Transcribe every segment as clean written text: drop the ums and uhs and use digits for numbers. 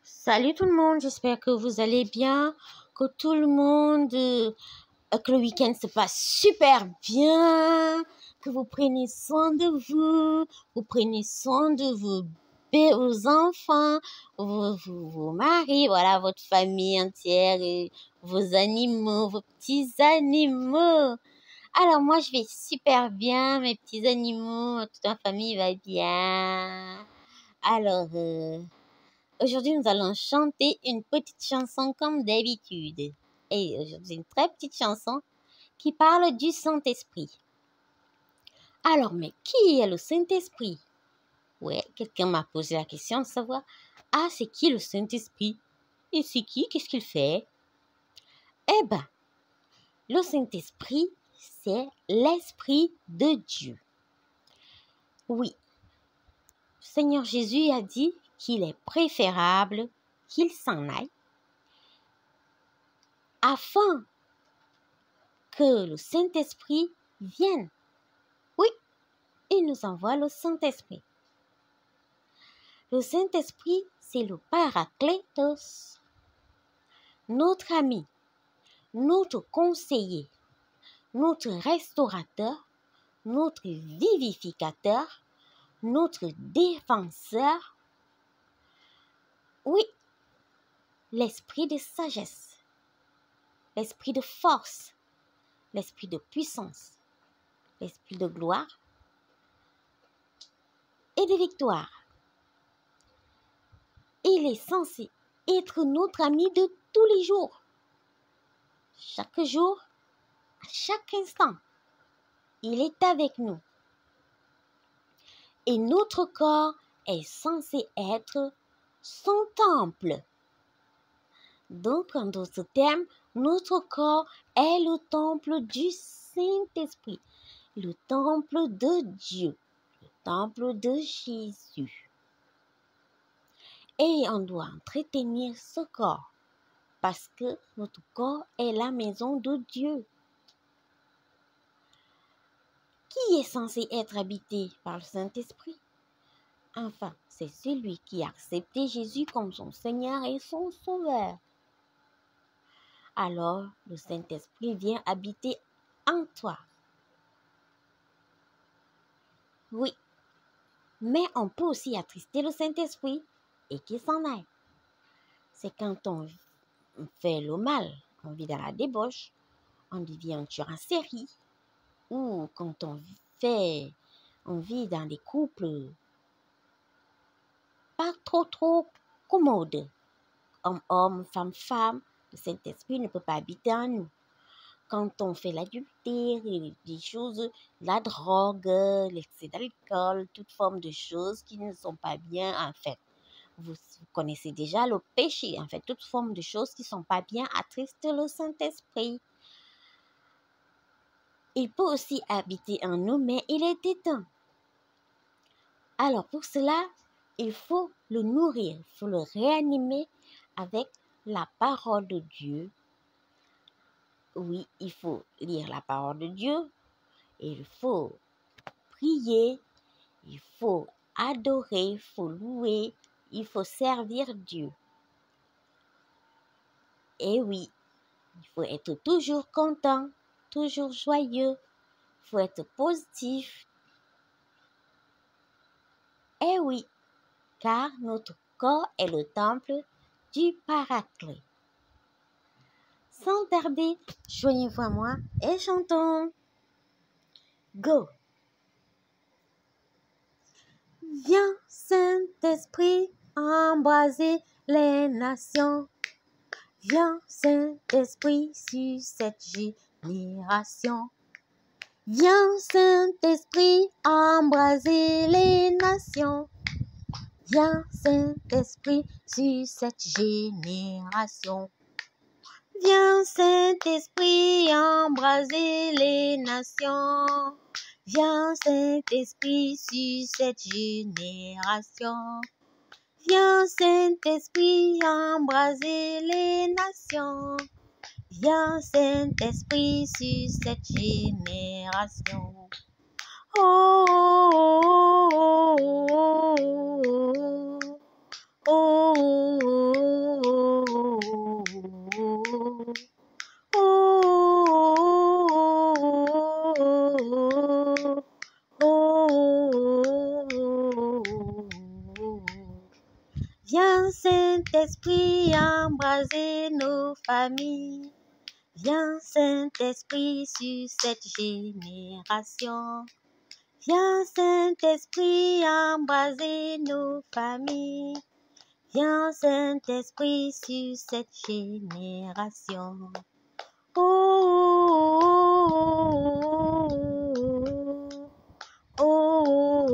Salut tout le monde, j'espère que vous allez bien, que tout le monde, que le week-end se passe super bien, que vous prenez soin de vous prenez soin de vos enfants, vos maris, voilà, votre famille entière, et vos animaux, vos petits animaux. Alors moi, je vais super bien, mes petits animaux, toute ma famille va bien. Alors, aujourd'hui, nous allons chanter une petite chanson comme d'habitude. Et aujourd'hui, une très petite chanson qui parle du Saint-Esprit. Alors, mais qui est le Saint-Esprit? Ouais, quelqu'un m'a posé la question de savoir, ah, c'est qui le Saint-Esprit? Et c'est qui? Qu'est-ce qu'il fait? Eh ben, le Saint-Esprit, c'est l'Esprit de Dieu. Oui, le Seigneur Jésus a dit qu'il est préférable qu'il s'en aille afin que le Saint-Esprit vienne. Oui, il nous envoie le Saint-Esprit. Le Saint-Esprit, c'est le Paraclétos, notre ami, notre conseiller, notre restaurateur, notre vivificateur, notre défenseur. Oui, l'esprit de sagesse, l'esprit de force, l'esprit de puissance, l'esprit de gloire et de victoire. Il est censé être notre ami de tous les jours. Chaque jour, à chaque instant, il est avec nous. Et notre corps est censé être son temple. Donc, en d'autres termes, notre corps est le temple du Saint-Esprit, le temple de Dieu, le temple de Jésus. Et on doit entretenir ce corps parce que notre corps est la maison de Dieu. Qui est censé être habité par le Saint-Esprit? Enfin, c'est celui qui a accepté Jésus comme son Seigneur et son Sauveur. Alors, le Saint-Esprit vient habiter en toi. Oui, mais on peut aussi attrister le Saint-Esprit et qu'il s'en aille. C'est quand on fait le mal, on vit dans la débauche, on devient un tueur en série, ou quand on vit dans des couples pas trop commodes. Homme, femme, le Saint-Esprit ne peut pas habiter en nous. Quand on fait l'adultère, des choses, la drogue, l'excès d'alcool, toute forme de choses qui ne sont pas bien, en fait. Vous connaissez déjà le péché, en fait, toute forme de choses qui ne sont pas bien attristent le Saint-Esprit. Il peut aussi habiter en nous, mais il est éteint. Alors, pour cela, il faut le nourrir, il faut le réanimer avec la parole de Dieu. Oui, il faut lire la parole de Dieu, il faut prier, il faut adorer, il faut louer, il faut servir Dieu. Et oui, il faut être toujours content, toujours joyeux, il faut être positif. Et oui, car notre corps est le temple du Paraclet. Sans tarder, joignez-vous à moi et chantons. Go! Viens, Saint-Esprit, embraser les nations. Viens, Saint-Esprit, sur cette génération. Viens, Saint-Esprit, embraser les nations. Viens, Saint-Esprit, sur cette génération. Viens, Saint-Esprit, embraser les nations. Viens, Saint-Esprit, sur cette génération. Viens, Saint-Esprit, embraser les nations. Viens, Saint-Esprit, sur cette génération. Oh, oh, oh, oh, oh, oh, oh. Viens Saint-Esprit embraser nos familles. Viens Saint-Esprit sur cette génération. Viens Saint-Esprit embraser nos familles. Viens Saint-Esprit sur cette génération. Oh, oh, oh, oh.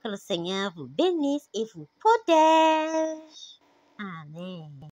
Que le Seigneur vous bénisse et vous protège.